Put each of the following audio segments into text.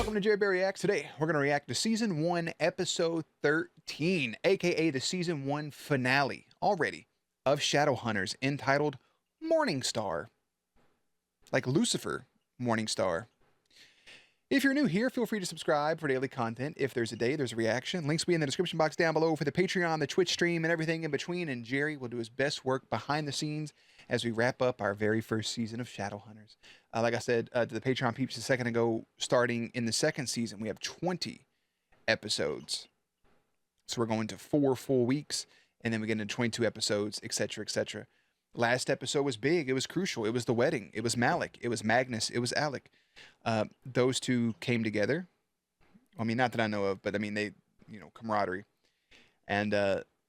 Welcome to Jerry Bear Reacts. Today, we're going to react to Season 1, Episode 13, aka the Season 1 finale already of Shadowhunters, entitled Morning Star. Like Lucifer, Morning Star. If you're new here, feel free to subscribe for daily content. If there's a day, there's a reaction. Links will be in the description box down below for the Patreon, the Twitch stream, and everything in between. And Jerry will do his best work behind the scenes as we wrap up our very first season of Shadowhunters. Like I said to the Patreon peeps a second ago, starting in the second season, we have 20 episodes. So we're going to 4 full weeks, and then we get into 22 episodes, etc., etc. Last episode was big. It was crucial. It was the wedding. It was Malik. It was Magnus. It was Alec. Those two came together. I mean, not that I know of, but I mean, they, camaraderie. And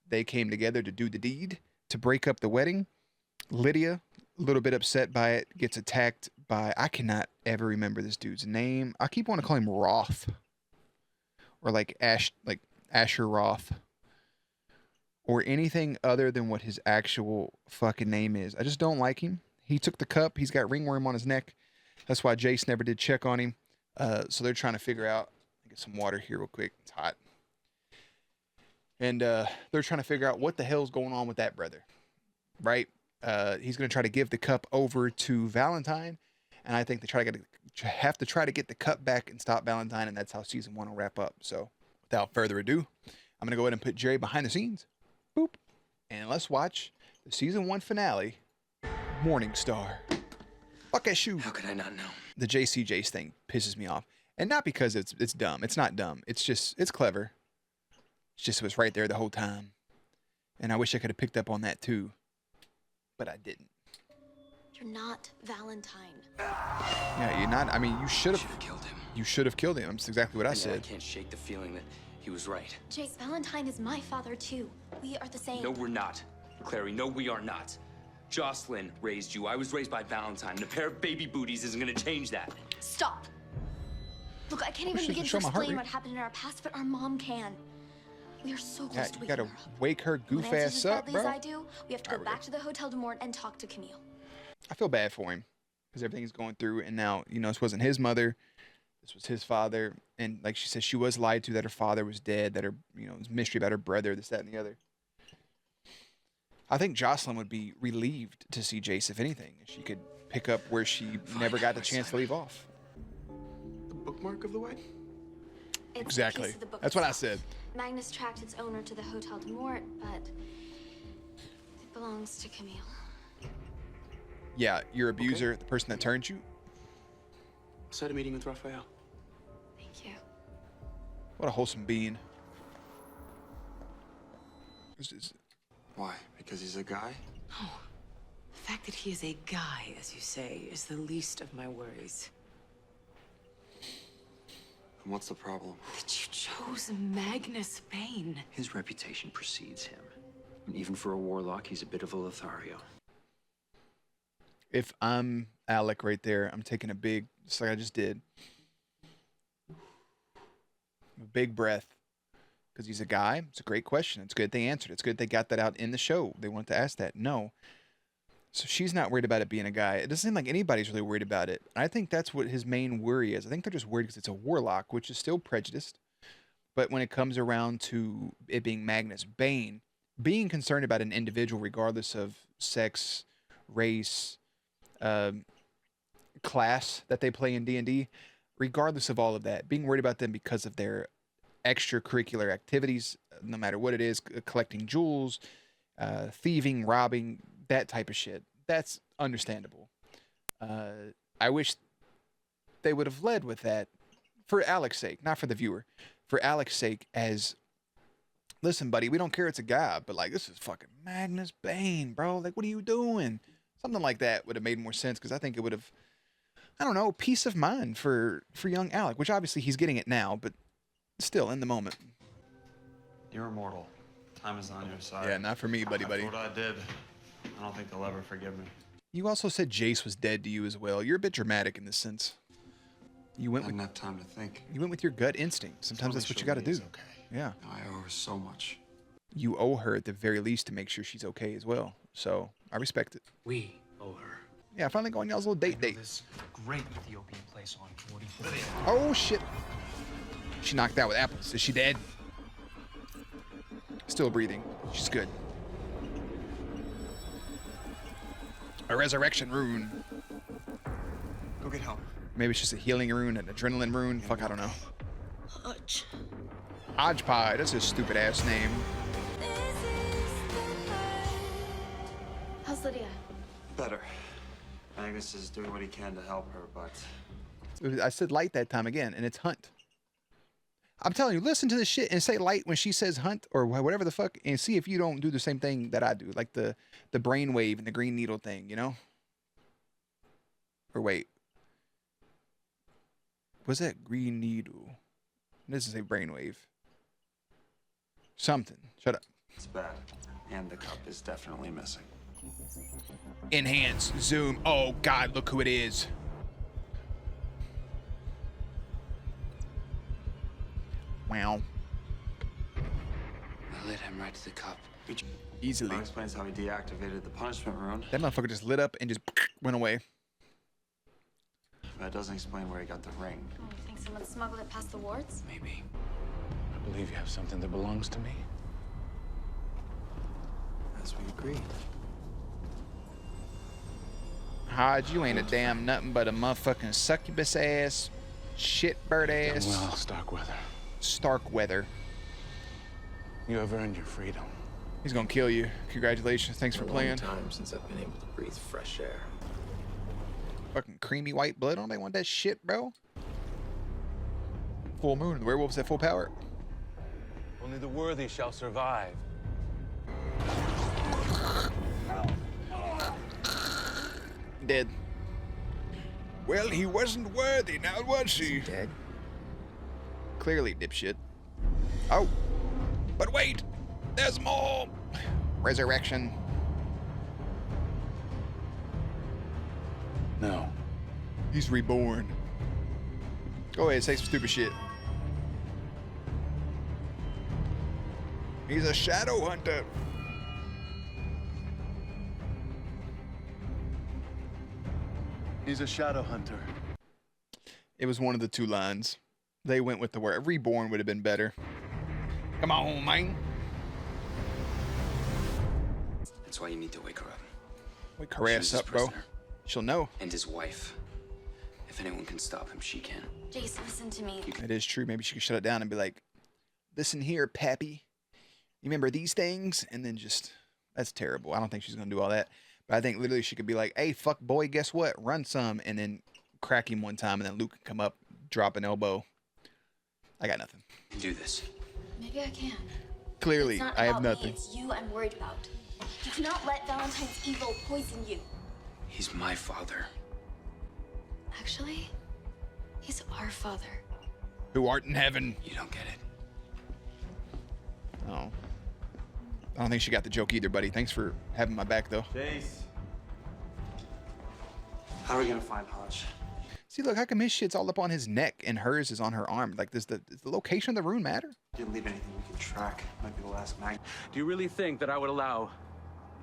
they came together to do the deed, to break up the wedding. Lydia, a little bit upset by it, gets attacked by, I cannot ever remember this dude's name. I keep wanting to call him Roth. Or like Asher Roth. Or anything other than what his actual fucking name is. I just don't like him. He took the cup. He's got ringworm on his neck. That's why Jace never did check on him. So they're trying to figure out. Get some water here real quick. It's hot. And they're trying to figure out what the hell's going on with that brother. Right? He's going to try to give the cup over to Valentine. And I think they have to try to get the cup back and stop Valentine. And that's how season 1 will wrap up. So without further ado, I'm going to go ahead and put Jerry behind the scenes. Boop. And let's watch the season 1 finale, Morning Star. Fuck that shoe. How could I not know? The Jace thing pisses me off. And not because it's dumb. It's not dumb. It's clever. It's just it was right there the whole time. And I wish I could have picked up on that too. But I didn't. You're not Valentine. Yeah, you're not. I mean, you should have killed him. You should have killed him. That's exactly what I said. I can't shake the feeling that he was right. Jace, Valentine is my father too. We are the same. No, we're not. Clary, no, we are not. Jocelyn raised you. I was raised by Valentine. And a pair of baby booties isn't going to change that. Stop. Look, I can't even begin to explain what happened in our past, but our mom can. We are so close to waking her up. You gotta wake her goof ass up, bro. As I do, we have to go back to the Hotel de Mort and talk to Camille. I feel bad for him because everything he's going through, and now this wasn't his mother. This was his father, and like she said, she was lied to that her father was dead, that her, there's mystery about her brother, this, that, and the other. I think Jocelyn would be relieved to see Jace, if anything. She could pick up where she never got the chance to leave off. The bookmark of the wedding? Exactly. That's what I said. Magnus tracked its owner to the Hotel de Mort, but it belongs to Camille. Yeah, your abuser, the person that turned you. Set a meeting with Raphael. Thank you. What a wholesome being. Why? Because he's a guy? Oh, the fact that he is a guy, as you say, is the least of my worries. And what's the problem? That you chose Magnus Bane. His reputation precedes him. And even for a warlock, he's a bit of a Lothario. If I'm Alec right there, I'm taking a big, just like I just did, a big breath. Because he's a guy? It's a great question. It's good they answered. It's good they got that out in the show. They wanted to ask that. No. So she's not worried about it being a guy. It doesn't seem like anybody's really worried about it. I think that's what his main worry is. I think they're just worried because it's a warlock, which is still prejudiced. But when it comes around to it being Magnus Bane, being concerned about an individual regardless of sex, race, class that they play in D&D, regardless of all of that, being worried about them because of their extracurricular activities, no matter what it is, collecting jewels, thieving, robbing, that type of shit. That's understandable. I wish they would have led with that for Alec's sake, not for the viewer. For Alec's sake, as, listen, buddy, we don't care it's a guy, but like, this is fucking Magnus Bane, bro. Like, what are you doing? Something like that would have made more sense, because I think it would have, I don't know, peace of mind for young Alec, which obviously he's getting it now, but still, in the moment. You're immortal. Time is on your side. Yeah, not for me, buddy. After what I did, I don't think they'll ever forgive me. You also said Jace was dead to you as well. You're a bit dramatic in this sense. You went with that time to think. You went with your gut instinct. Sometimes that's what you got to do. Okay. Yeah. I owe her so much. You owe her at the very least to make sure she's okay as well. So I respect it. We owe her. Yeah, finally going y'all's little date. This great Ethiopian place on 44. Oh shit. She knocked out with apples. Is she dead? Still breathing. She's good. A resurrection rune. Go get help. Maybe it's just a healing rune, an adrenaline rune. Fuck, I don't know. Hutch. Hodgepie. That's a stupid ass name. How's Lydia? Better. Magnus is doing what he can to help her, but I said light that time again, and it's hunt. I'm telling you, listen to this shit and say light when she says hunt or whatever the fuck, and see if you don't do the same thing that I do, like the brainwave and the green needle thing, you know? Or wait, was that green needle? This is a brainwave. Something. Shut up. it's bad. And the cup is definitely missing. Enhance, zoom. Oh God, look who it is. Wow. I led him right to the cup. Easily. That explains how he deactivated the punishment rune. That motherfucker just lit up and just went away. That doesn't explain where he got the ring. Oh, you think someone smuggled it past the wards? Maybe. I believe you have something that belongs to me. As we agreed. Hodge, you ain't a damn nothing but a motherfucking succubus ass, shitbird ass, Well, Starkweather, Starkweather. you have earned your freedom. He's gonna kill you. Congratulations. Thanks for playing. Time since I've been able to breathe fresh air. Fucking creamy white blood on. They want that shit, bro. Full moon. The werewolves at full power. Only the worthy shall survive. Dead. Well, he wasn't worthy, now was he? Dead? Clearly, dipshit. Oh. But wait! There's more! Resurrection. No. He's reborn. Go ahead, say some stupid shit. He's a shadow hunter. He's a shadow hunter. It was one of the two lines. They went with the word reborn would have been better. Come on, man. That's why you need to wake her up. Wake her ass She's his up, bro. prisoner. She'll know. And his wife. If anyone can stop him, she can. Jace, listen to me. It is true. Maybe she could shut it down and be like, listen here, Pappy. You remember these things? And then just, that's terrible. I don't think she's going to do all that. But I think literally she could be like, hey, fuck boy, guess what? Run some. And then crack him one time. And then Luke can come up, drop an elbow. I got nothing. Do this. Maybe I can. Clearly, It's not I have about me, nothing. it's you I'm worried about. You cannot let Valentine's evil poison you. He's my father. Actually, he's our father. Who art in heaven. You don't get it. Oh. I don't think she got the joke either, buddy. Thanks for having my back, though. Jace. How are we gonna find Hodge? See, look, how come his shit's all up on his neck and hers is on her arm? Like, does the location of the rune matter? Didn't leave anything we can track. Might be the last Magnus. Do you really think that I would allow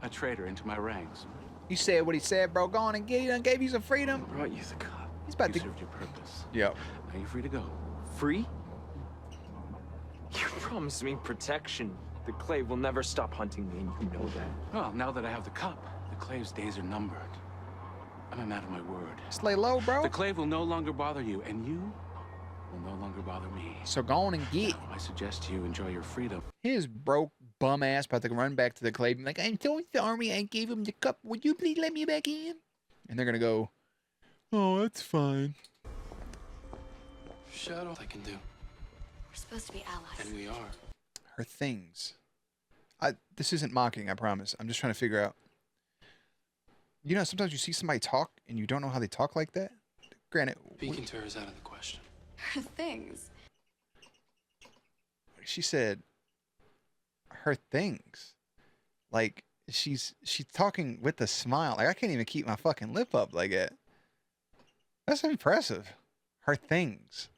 a traitor into my ranks? You said what he said, bro. Go on and get it. Done gave you some freedom. I brought you the cup. He's about You to. served your purpose. Yep. Now you're free to go. Free? You promised me protection. The Clave will never stop hunting me, and you know that. Well, now that I have the cup, the Clave's days are numbered. I'm a man of my word. Just lay low, bro. The Clave will no longer bother you, and you will no longer bother me. So go on and get. I suggest you enjoy your freedom. His broke bum ass about to run back to the clave and be like, I'm so sorry I gave him the cup. Would you please let me back in? And they're gonna go, oh, that's fine. Shadow, I can do. We're supposed to be allies. And we are. Her things. This isn't mocking, I promise. I'm just trying to figure out. You know, sometimes you see somebody talk and you don't know how they talk like that. Granted, Speaking to her is out of the question. Her things. she said her things. Like, she's talking with a smile. Like, I can't even keep my fucking lip up like that. That's impressive. Her things.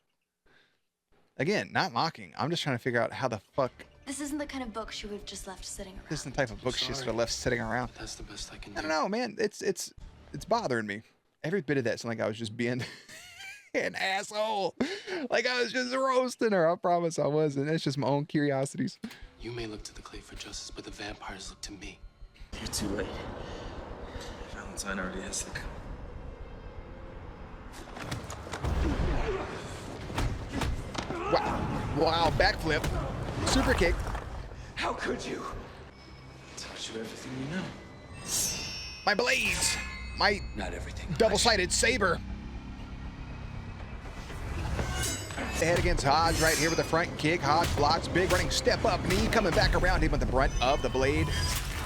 Again, not mocking. I'm just trying to figure out how the fuck. This isn't the kind of book she would have just left sitting around. This is the type of book she should have left sitting around. That's the best I can do. I don't know, man. It's it's bothering me. Every bit of that sounded like I was just being an asshole. Like I was just roasting her. I promise I wasn't. That's just my own curiosities. You may look to the clay for justice, but the vampires look to me. You're too late. Valentine already has the... Wow, backflip. Super kick. How could you? Tells you everything you know. My blades. My Not everything. double-sided saber. The head against Hodge right here with the front kick. Hodge blocks, big running step up knee, coming back around him with the brunt of the blade.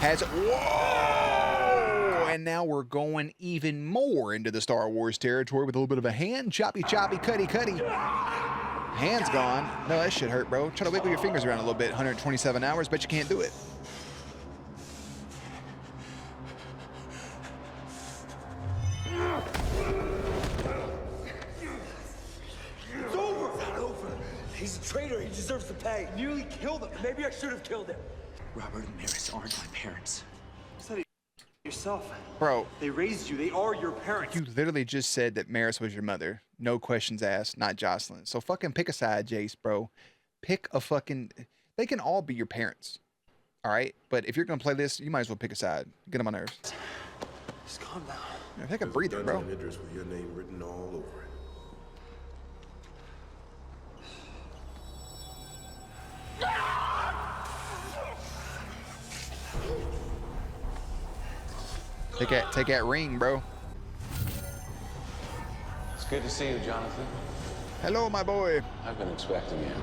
Has it. Whoa! And now we're going even more into the Star Wars territory with a little bit of a hand. Choppy, cutty. Hand's gone. No, that shit hurt, bro. Try to wiggle your fingers around a little bit. 127 hours, but you can't do it. It's over. It's not over. He's a traitor. He deserves to pay. Nearly killed him. Maybe I should have killed him. Robert and Maris aren't my parents. You said it yourself. Bro. They raised you. They are your parents. You literally just said that Maris was your mother. No questions asked, not Jocelyn. So fucking pick a side, Jace, bro. Pick a fucking... They can all be your parents. All right? But if you're going to play this, you might as well pick a side. Get on my nerves. Just calm down. Yeah, take a breather, bro. With your name written all over it. Take that ring, bro. It's good to see you, Jonathan. Hello, my boy. I've been expecting you.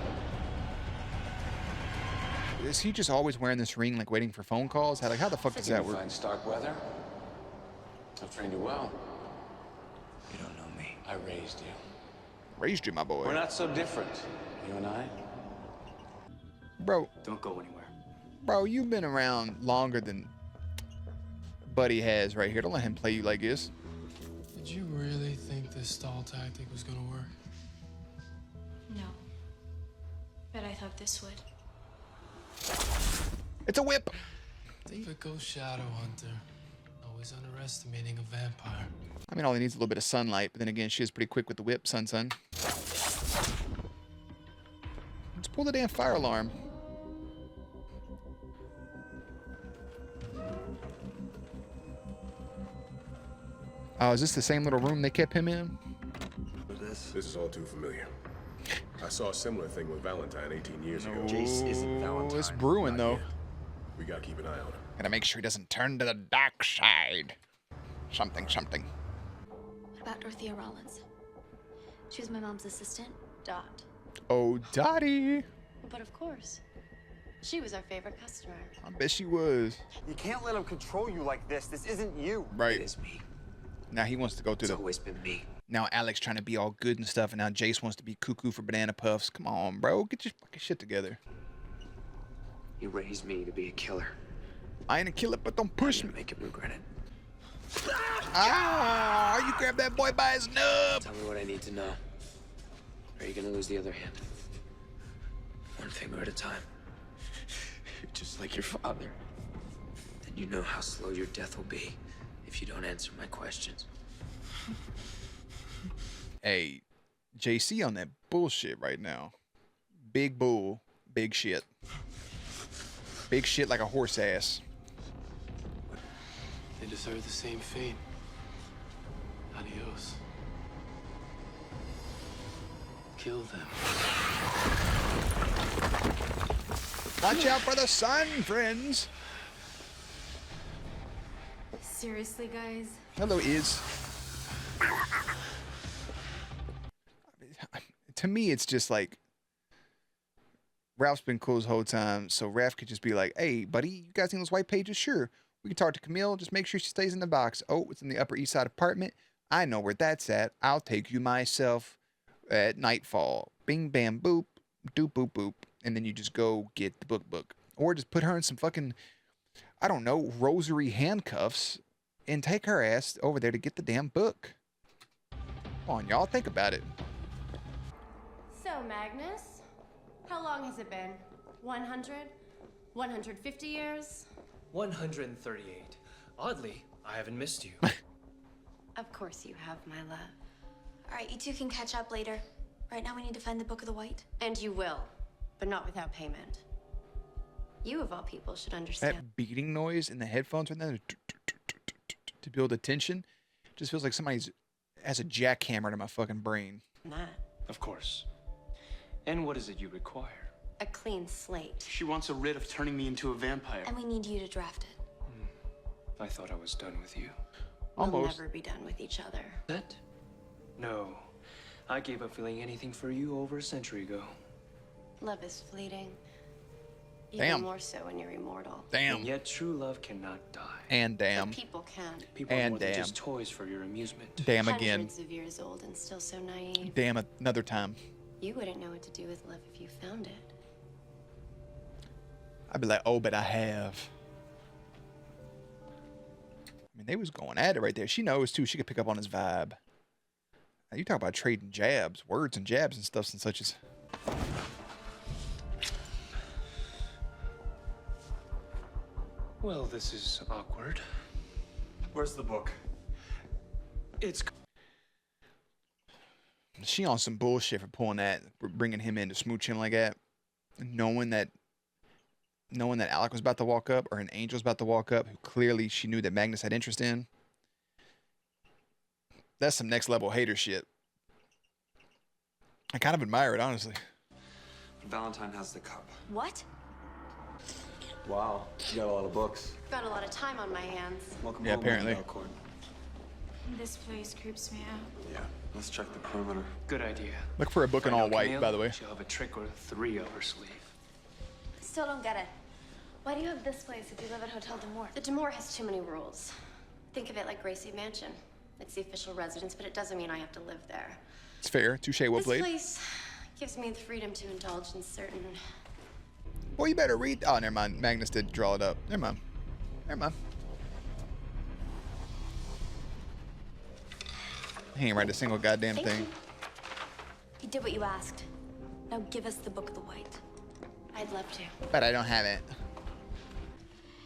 Is he just always wearing this ring, like waiting for phone calls? Like, how the fuck does that work? Fine Starkweather. I've trained you well. You don't know me. I raised you. Raised you, my boy. We're not so different, you and I. Bro. Don't go anywhere. Bro, you've been around longer than Buddy has right here. Don't let him play you like this. Did you really think this stall tactic was gonna work? No. But I thought this would. It's a whip. Typical Shadowhunter. Always underestimating a vampire. I mean, all he needs is a little bit of sunlight, but then again, she is pretty quick with the whip, son. Let's pull the damn fire alarm. Oh, is this the same little room they kept him in? This is all too familiar. I saw a similar thing with Valentine 18 years ago. Jace isn't Valentine. It's brewing, though. We gotta keep an eye on him. Gotta make sure he doesn't turn to the dark side. Something. What about Dorothea Rollins? She was my mom's assistant, Dot. Oh, Dottie. But of course. She was our favorite customer. I bet she was. You can't let him control you like this. This isn't you. Right. It is me. Now he wants to go through It's always been me. Now Alec's trying to be all good and stuff, and now Jace wants to be cuckoo for banana puffs. Come on, bro. Get your fucking shit together. You raised me to be a killer. I ain't a killer, but don't push me. Make him regret it. Ah! You grabbed that boy by his nub. Tell me what I need to know. Or are you gonna lose the other hand? One finger at a time. You're just like your father. Then you know how slow your death will be if you don't answer my questions. Hey, JC on that bullshit right now. Big bull, big shit. Big shit like a horse ass. They deserve the same fate. Adios. Kill them. Watch out for the sun, friends. Seriously, guys? Hello, Iz. To me, it's just like Ralph's been cool this whole time, so Ralph could just be like, "Hey, buddy, you guys need those white pages? Sure. We can talk to Camille. Just make sure she stays in the box. Oh, it's in the Upper East Side apartment. I know where that's at. I'll take you myself at nightfall. Bing, bam, boop, doop, boop, boop. And then you just go get the book. Or just put her in some fucking, I don't know, rosary handcuffs and take her ass over there to get the damn book. Come on, y'all. Think about it. So, Magnus, how long has it been? 100? 150 years? 138. Oddly, I haven't missed you. Of course you have, my love. All right, you two can catch up later. Right now we need to find the Book of the White. And you will, but not without payment. You, of all people, should understand. That beating noise in the headphones right now to build attention just feels like somebody has a jackhammer to my fucking brain. That. Of course. And what is it you require? A clean slate. She wants a writ of turning me into a vampire. And we need you to draft it. I thought I was done with you. Almost. We'll never be done with each other. That? No. I gave up feeling anything for you over a century ago. Love is fleeting. Damn. Even more so when you're immortal. Damn. And yet true love cannot die. And damn. But people can. People are And more than damn. just toys for your amusement. Damn again. Hundreds of years old and still so naive. Damn another time. You wouldn't know what to do with love if you found it. I'd be like, oh, but I have. I mean, they was going at it right there. She knows, too. She could pick up on his vibe. Now, you talk about trading jabs, words and jabs and stuff and such as... Well, this is awkward. Where's the book? It's... She on some bullshit for pulling that, for bringing him in to smooch him like that. Knowing that Alec was about to walk up, or an angel was about to walk up, who clearly she knew that Magnus had interest in. That's some next level hater shit. I kind of admire it, honestly. Valentine has the cup. What? Wow, you got a lot of books. Got a lot of time on my hands. Welcome Yeah, home, apparently. Valentine. This place creeps me out. Yeah, let's check the perimeter. Good idea. Look for a book in Find all out white, Camille, by the way. She'll have a trick or three up her sleeve. Still don't get it. Why do you have this place if you live at Hotel D'Amour? The D'Amour has too many rules. Think of it like Gracie Mansion. It's the official residence, but it doesn't mean I have to live there. It's fair. Touche, well This played. place gives me the freedom to indulge in certain... Well, you better read. Oh, never mind. Magnus did draw it up. Never mind. Never mind. He ain't write a single goddamn Thank thing. you. You did what you asked. Now give us the Book of the White. I'd love to. But I don't have it.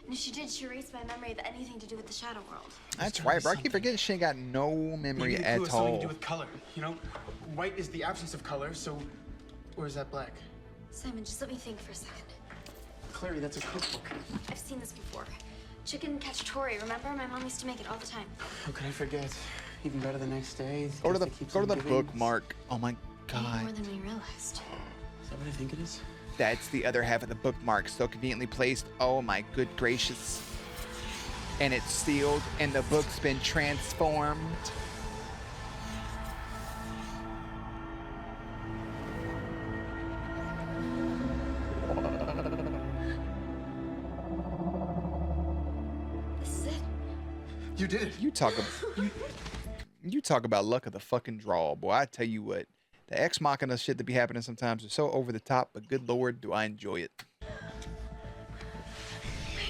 And if she did, she erased my memory of anything to do with the Shadow World. That's right, bro. I keep forgetting she ain't got no memory Maybe the clue at has something to all. do with color. You know, white is the absence of color, so where's that black? Simon, just let me think for a second. Clary, that's a cookbook. I've seen this before. Chicken cacciatore, remember? My mom used to make it all the time. How could I forget? Even better the next day. Go to the bookmark. Oh my Way god. more than we realized. Is that what I think it is? That's the other half of the bookmark, so conveniently placed. Oh my good gracious. And it's sealed, and the book's been transformed. This is it. You did it. You talk about luck of the fucking draw, boy. I tell you what. The Ex Machina shit that be happening sometimes is so over the top, but good lord, do I enjoy it.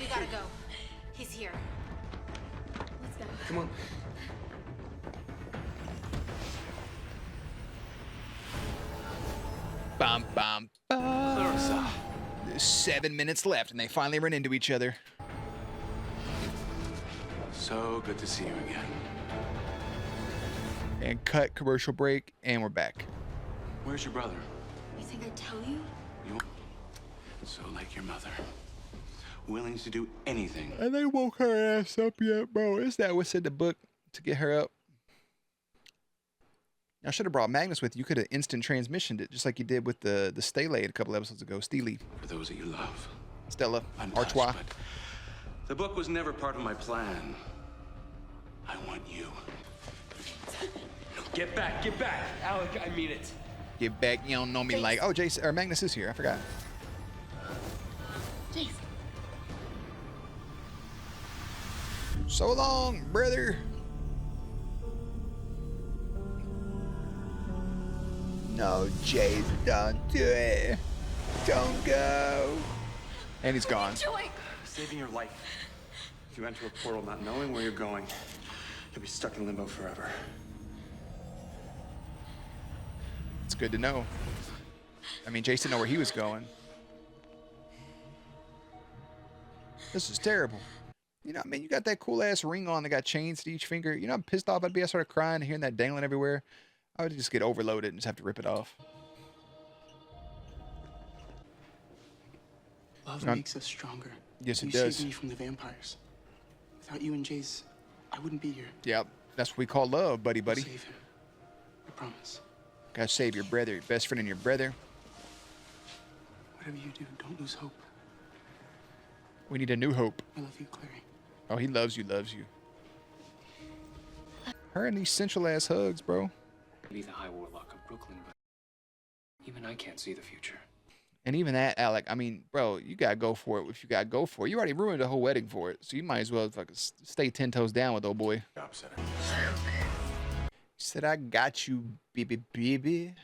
We gotta go. He's here. Let's go. Come on. Bum, bum, bum. Clarissa. There's 7 minutes left, and they finally run into each other. So good to see you again. And cut, commercial break, and we're back. Where's your brother? You think I'd tell you? You... So like your mother. Willing to do anything. And they woke her ass up yet, bro. Is that what's in the book to get her up? I should have brought Magnus with you. You could have instant transmissioned it, just like you did with the Stele a couple episodes ago. Steely. For those that you love. Stella. Untouched, Artois. but the book was never part of my plan. I want you. Get back, get back. Alec, I mean it. Get back. You don't know me like, oh, Jason, or Magnus is here. I forgot. Jason. So long, brother. No, Jace, don't do it. Don't go. And he's gone. Saving your life. If you enter a portal not knowing where you're going, you'll be stuck in limbo forever. It's good to know. I mean, Jace didn't know where he was going. This is terrible. You know, I mean, you got that cool ass ring on that got chains to each finger. You know, I'm pissed off I'd be. I started crying, hearing that dangling everywhere. I would just get overloaded and just have to rip it off. Love makes us stronger. Yes, it you does. You saved me from the vampires. Without you and Jace, I wouldn't be here. Yep, that's what we call love, buddy. I'll save him. I promise. Gotta save your brother, your best friend and your brother. Whatever you do, don't lose hope. We need a new hope. I love you, Clary. Oh, he loves you, loves you. Her and these sensual ass hugs, bro. Be the High Warlock of Brooklyn, but even I can't see the future. And even that, Alec, I mean, bro, you gotta go for it if you gotta go for it. You already ruined the whole wedding for it, so you might as well fucking stay 10 toes down with old boy. He said, I got you, baby, baby.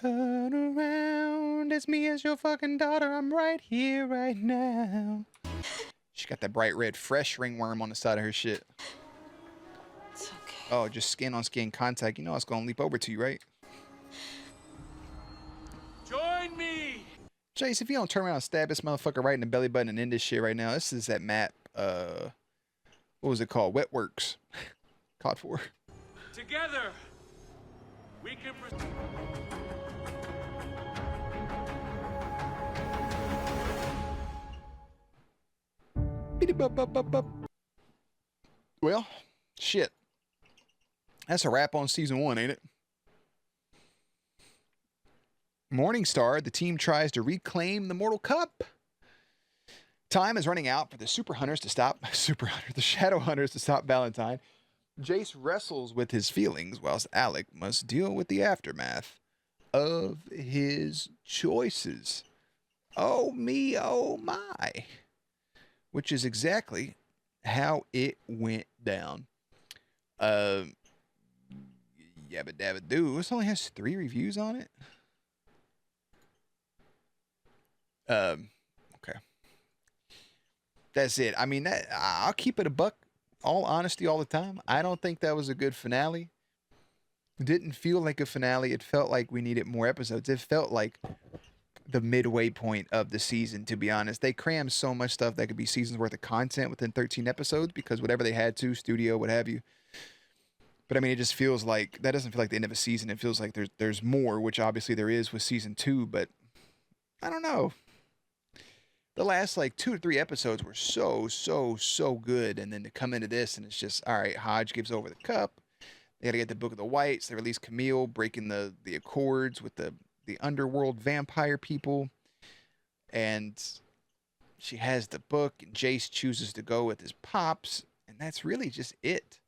Turn around, it's me as your fucking daughter. I'm right here, right now. She got that bright red fresh ringworm on the side of her shit. It's okay. Oh, just skin on skin contact. You know it's gonna leap over to you, right? Join me! Jace, if you don't turn around and stab this motherfucker right in the belly button and end this shit right now, this is that map, what was it called? Wetworks. Caught for. Together, we can Well, shit. That's a wrap on season 1, ain't it? Morningstar, the team tries to reclaim the Mortal Cup. Time is running out for the the Shadowhunters to stop Valentine. Jace wrestles with his feelings whilst Alec must deal with the aftermath of his choices. Oh me, oh my. Which is exactly how it went down. Yabba dabba doo. This only has 3 reviews on it. Okay. That's it. I mean, I'll keep it a buck. All honesty, all the time. I don't think that was a good finale. It didn't feel like a finale. It felt like we needed more episodes. It felt like the midway point of the season, to be honest. They crammed so much stuff that could be seasons worth of content within 13 episodes because whatever they had to, studio, what have you. But I mean, it just feels like, that doesn't feel like the end of a season. It feels like there's more, which obviously there is with season 2, but I don't know. The last like 2 or 3 episodes were so good. And then to come into this and it's just, all right, Hodge gives over the cup. They got to get the Book of the Whites. They release Camille, breaking the accords with the underworld vampire people. And she has the book and Jace chooses to go with his pops. And that's really just it.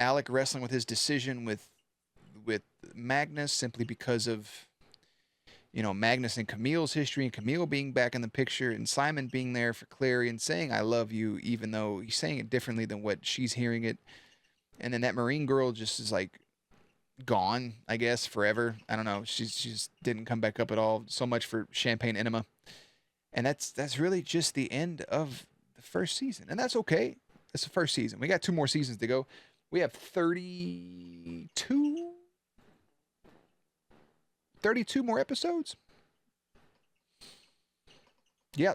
Alec wrestling with his decision with Magnus simply because of, you know, Magnus and Camille's history and Camille being back in the picture and Simon being there for Clary and saying, I love you, even though he's saying it differently than what she's hearing it. And then that Marine girl just is like gone, I guess, forever. I don't know. She just didn't come back up at all. So much for Champagne Enema. And that's really just the end of the first season. And that's okay. That's the first season. We got 2 more seasons to go. We have 32 more episodes. Yeah,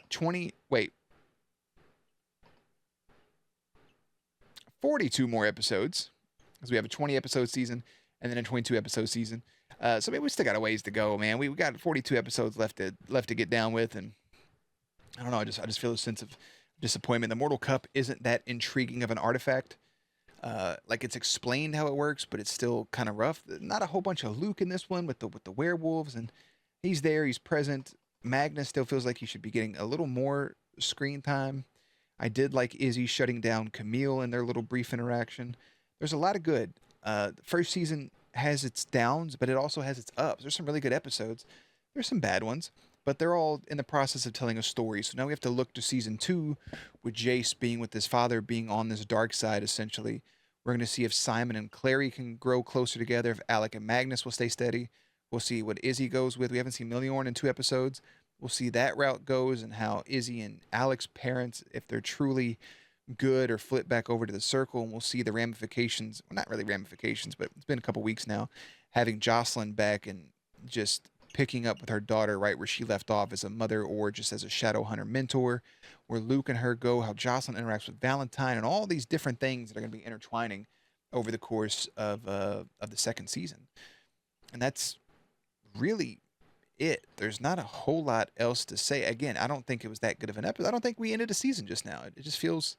42 more episodes, because we have a 20 episode season and then a 22 episode season. So maybe we still got a ways to go, man. We got 42 episodes left to get down with, and I don't know. I just feel a sense of disappointment. The Mortal Cup isn't that intriguing of an artifact. Like it's explained how it works, but it's still kind of rough. Not a whole bunch of Luke in this one with the werewolves, and he's there, he's present. Magnus still feels like he should be getting a little more screen time. I did like Izzy shutting down Camille in their little brief interaction. There's a lot of good. The first season has its downs, but it also has its ups. There's some really good episodes. There's some bad ones, but they're all in the process of telling a story. So now we have to look to season 2 with Jace being with his father, being on this dark side, essentially. We're going to see if Simon and Clary can grow closer together, if Alec and Magnus will stay steady. We'll see what Izzy goes with. We haven't seen Milliorn in 2 episodes. We'll see that route goes and how Izzy and Alec's parents, if they're truly good or flip back over to the circle, and we'll see the ramifications. Well, not really ramifications, but it's been a couple weeks now, having Jocelyn back and just picking up with her daughter right where she left off as a mother or just as a Shadowhunter mentor, where Luke and her go, how Jocelyn interacts with Valentine, and all these different things that are going to be intertwining over the course of the second season. And that's really it. There's not a whole lot else to say. Again, I don't think it was that good of an episode. I don't think we ended a season just now. It just feels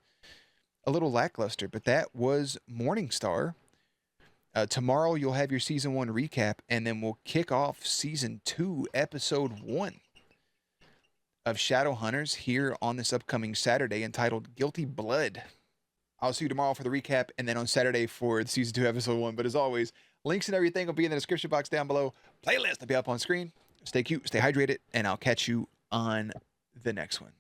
a little lackluster. But that was Morningstar. Tomorrow you'll have your season 1 recap, and then we'll kick off season 2, episode 1 of Shadowhunters here on this upcoming Saturday, entitled Guilty Blood. I'll see you tomorrow for the recap, and then on Saturday for the season 2, episode 1. But as always, links and everything will be in the description box down below. Playlist will be up on screen. Stay cute, stay hydrated, and I'll catch you on the next one.